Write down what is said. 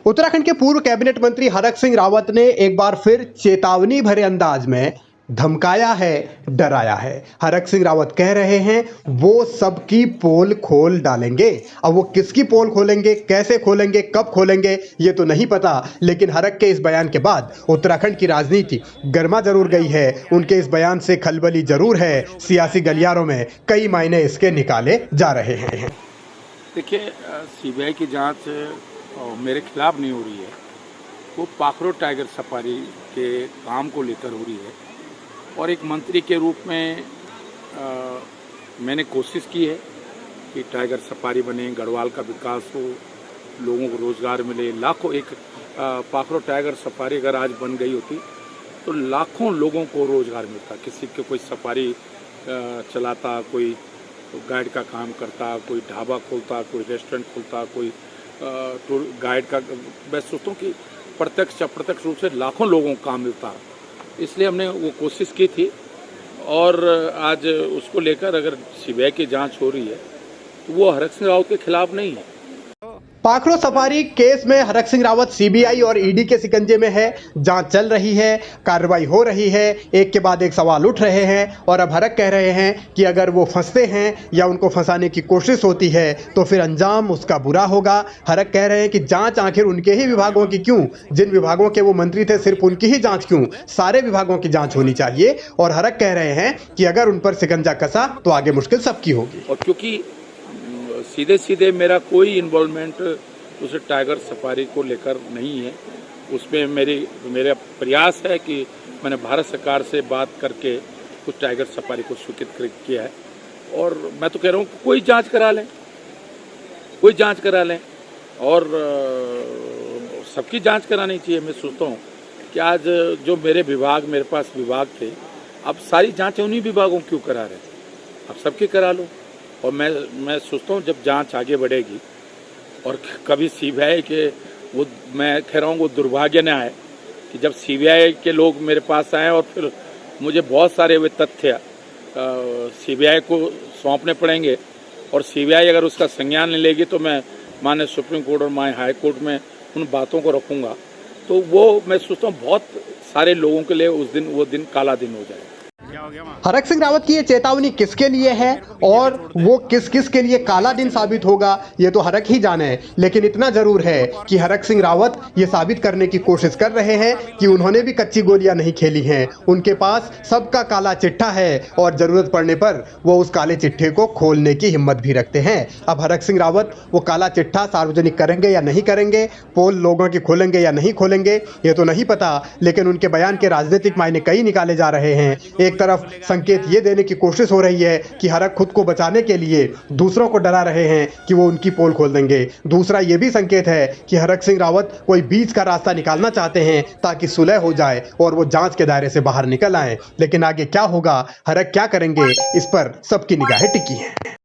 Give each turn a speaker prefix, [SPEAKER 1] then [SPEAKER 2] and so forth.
[SPEAKER 1] उत्तराखंड के पूर्व कैबिनेट मंत्री हरक सिंह रावत ने एक बार फिर चेतावनी भरे अंदाज में धमकाया है, डराया है। हरक सिंह रावत कह रहे हैं वो सबकी पोल खोल डालेंगे। अब वो किसकी पोल खोलेंगे, कैसे खोलेंगे, कब खोलेंगे ये तो नहीं पता, लेकिन हरक के इस बयान के बाद उत्तराखंड की राजनीति गर्मा जरूर गई है। उनके इस बयान से खलबली जरूर है, सियासी गलियारों में कई मायने इसके निकाले जा रहे हैं।
[SPEAKER 2] देखिए, सीबीआई की जांच मेरे खिलाफ नहीं हो रही है, वो पाखरो टाइगर सफारी के काम को लेकर हो रही है। और एक मंत्री के रूप में मैंने कोशिश की है कि टाइगर सफारी बने, गढ़वाल का विकास हो, लोगों को रोज़गार मिले। लाखों एक पाखरो टाइगर सफारी अगर आज बन गई होती तो लाखों लोगों को रोज़गार मिलता। किसी के कोई सफारी चलाता, कोई गाइड का काम करता, कोई ढाबा खोलता, कोई रेस्टोरेंट खोलता, कोई टूर गाइड का। मैं सोचता हूँ कि प्रत्यक्ष अप्रत्यक्ष रूप से लाखों लोगों को काम मिलता। इसलिए हमने वो कोशिश की थी और आज उसको लेकर अगर सीबीआई की जांच हो रही है तो वो हरक सिंह रावत के खिलाफ नहीं है।
[SPEAKER 1] पाखरो सफारी केस में हरक सिंह रावत सीबीआई और ईडी के शिकंजे में है। जांच चल रही है, कार्रवाई हो रही है, एक के बाद एक सवाल उठ रहे हैं और अब हरक कह रहे हैं कि अगर वो फंसते हैं या उनको फंसाने की कोशिश होती है तो फिर अंजाम उसका बुरा होगा। हरक कह रहे हैं कि जांच आखिर उनके ही विभागों की क्यों, जिन विभागों के वो मंत्री थे सिर्फ उनकी ही जांच क्यों, सारे विभागों की जांच होनी चाहिए। और हरक कह रहे हैं कि अगर उन पर शिकंजा कसा तो आगे मुश्किल सबकी होगी।
[SPEAKER 2] और क्योंकि सीधे सीधे मेरा कोई इन्वॉल्वमेंट उस टाइगर सफारी को लेकर नहीं है, उसमें मेरा प्रयास है कि मैंने भारत सरकार से बात करके उस टाइगर सफारी को स्वीकृत किया है। और मैं तो कह रहा हूँ कोई जांच करा लें, कोई जांच करा लें और सबकी जांच करानी चाहिए। मैं सोचता हूँ कि आज जो मेरे पास विभाग थे, अब सारी जांचें उन्हीं विभागों क्यों करा रहे हैं, अब सबके करा लो। और मैं सोचता हूँ जब जांच आगे बढ़ेगी और कभी सीबीआई के वो, मैं कह रहा हूँ वो दुर्भाग्य न आए कि जब सीबीआई के लोग मेरे पास आए और फिर मुझे बहुत सारे वे तथ्य सीबीआई को सौंपने पड़ेंगे और सीबीआई अगर उसका संज्ञान नहीं लेगी तो मैं माननीय सुप्रीम कोर्ट और माननीय हाई कोर्ट में उन बातों को रखूँगा। तो वो मैं सोचता हूँ बहुत सारे लोगों के लिए वो दिन काला दिन हो जाएगा।
[SPEAKER 1] हरक सिंह रावत की ये चेतावनी किसके लिए है और वो किस किस के लिए काला दिन साबित होगा ये तो हरक ही जाने। लेकिन इतना जरूर है कि हरक सिंह रावत ये साबित करने की कोशिश कर रहे हैं कि उन्होंने भी कच्ची गोलियां नहीं खेली हैं। उनके पास सबका काला चिट्ठा है और जरूरत पड़ने पर वो उस काले चिट्ठे को खोलने की हिम्मत भी रखते हैं। अब हरक सिंह रावत वो काला चिट्ठा सार्वजनिक करेंगे या नहीं करेंगे, पोल लोगों की खोलेंगे या नहीं खोलेंगे ये तो नहीं पता, लेकिन उनके बयान के राजनीतिक मायने कई निकाले जा रहे हैं। एक तरफ संकेत ये देने की कोशिश हो रही है कि हरक खुद को बचाने के लिए दूसरों को डरा रहे हैं कि वो उनकी पोल खोल देंगे। दूसरा ये भी संकेत है कि हरक सिंह रावत कोई बीच का रास्ता निकालना चाहते हैं ताकि सुलह हो जाए और वो जांच के दायरे से बाहर निकल आए। लेकिन आगे क्या होगा, हरक क्या करेंगे, इस पर सबकी निगाहें टिकी हैं।